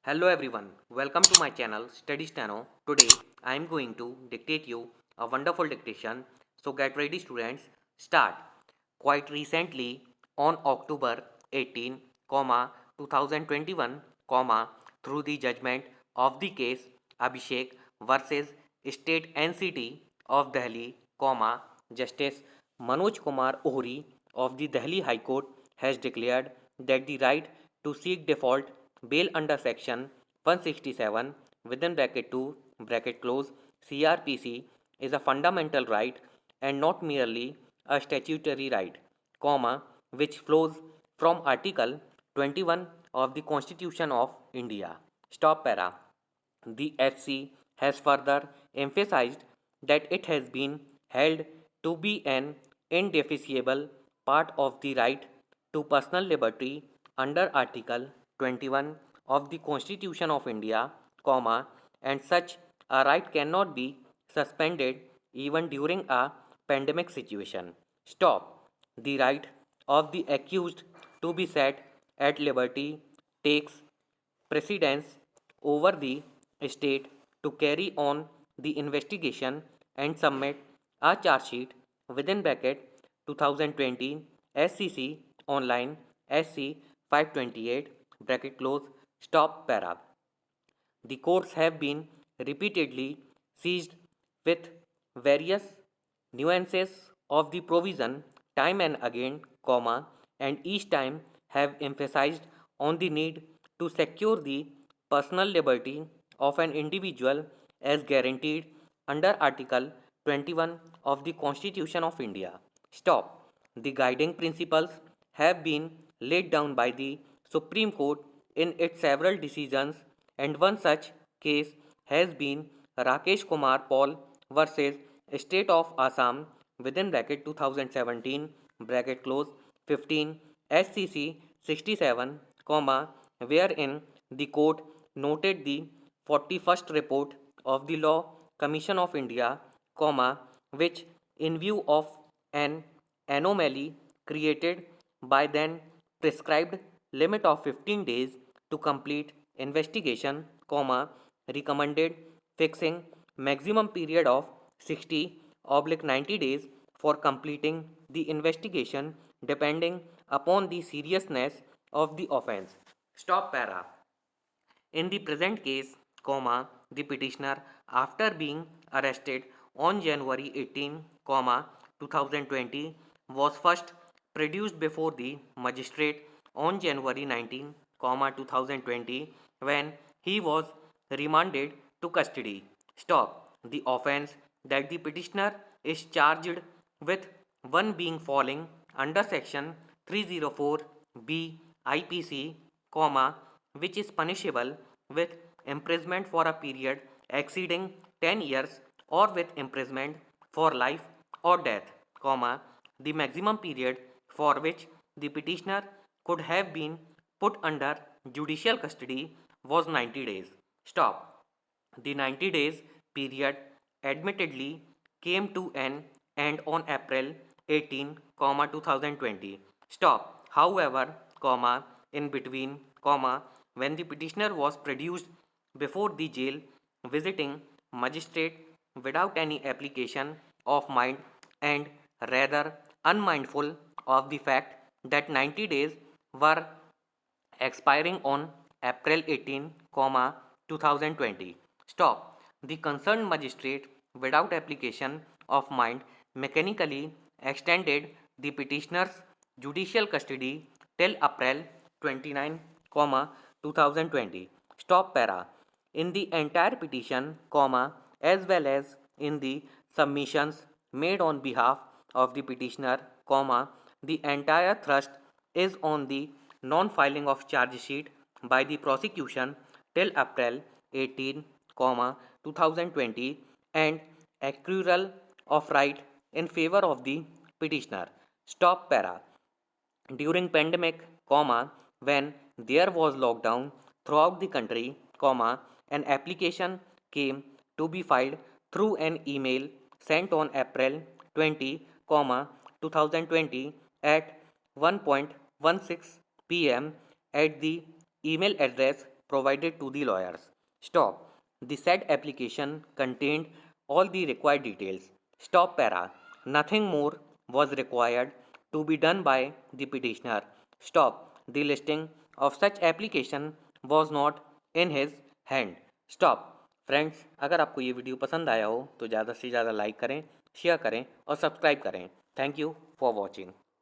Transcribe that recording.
Hello everyone, welcome to my channel Study Steno. Today I am going to dictate you a wonderful dictation. So get ready students, start. Quite recently on October 18, 2021, through the judgment of the case Abhishek versus State NCT of Delhi, Justice Manoj Kumar Ohri of the Delhi High Court has declared that the right to seek default bail under section 167 within bracket 2 bracket close CRPC is a fundamental right and not merely a statutory right, which flows from Article 21 of the Constitution of India. Stop para. The HC has further emphasized that it has been held to be an indefeasible part of the right to personal liberty under Article 21 of the Constitution of India, and such a right cannot be suspended even during a pandemic situation. Stop. The right of the accused to be set at liberty takes precedence over the state to carry on the investigation and submit a charge sheet within bracket 2020 SCC online SC 528 bracket close stop para. The courts have been repeatedly seized with various nuances of the provision time and again, and each time have emphasized on the need to secure the personal liberty of an individual as guaranteed under Article 21 of the Constitution of India. Stop. The guiding principles have been laid down by the Supreme Court in its several decisions, and one such case has been Rakesh Kumar Paul versus State of Assam within bracket 2017 bracket close 15 SCC 67, wherein the court noted the 41st report of the Law Commission of India, which in view of an anomaly created by then prescribed limit of 15 days to complete investigation, recommended fixing maximum period of 60/90 days for completing the investigation depending upon the seriousness of the offense. Stop para. In the present case, the petitioner, after being arrested on January 18, 2020, was first produced before the magistrate on January 19, 2020, when he was remanded to custody. Stop. The offence that the petitioner is charged with, one being falling under section 304B IPC, which is punishable with imprisonment for a period exceeding 10 years or with imprisonment for life or death, the maximum period for which the petitioner could have been put under judicial custody was 90 days. Stop. The 90 days period admittedly came to an end on April 18, 2020. Stop. However, in between, when the petitioner was produced before the jail visiting magistrate without any application of mind and rather unmindful of the fact that 90 days were expiring on April 18, 2020. Stop. The concerned magistrate, without application of mind, mechanically extended the petitioner's judicial custody till April 29, 2020. Stop para. In the entire petition, as well as in the submissions made on behalf of the petitioner, the entire thrust is on the non-filing of charge sheet by the prosecution till April 18, 2020, and accrual of right in favor of the petitioner. Stop para. During pandemic, when there was lockdown throughout the country, an application came to be filed through an email sent on April 20, 2020 at 1:16 p.m. at the email address provided to the lawyers. Stop. The said application contained all the required details. Stop para. Nothing more was required to be done by the petitioner. Stop. The listing of such application was not in his hand. Stop. Friends, अगर आपको ये video पसंद आया हो तो ज़्यादा से ज़्यादा लाइक करें, शेयर करें और सब्सक्राइब करें. Thank you for watching.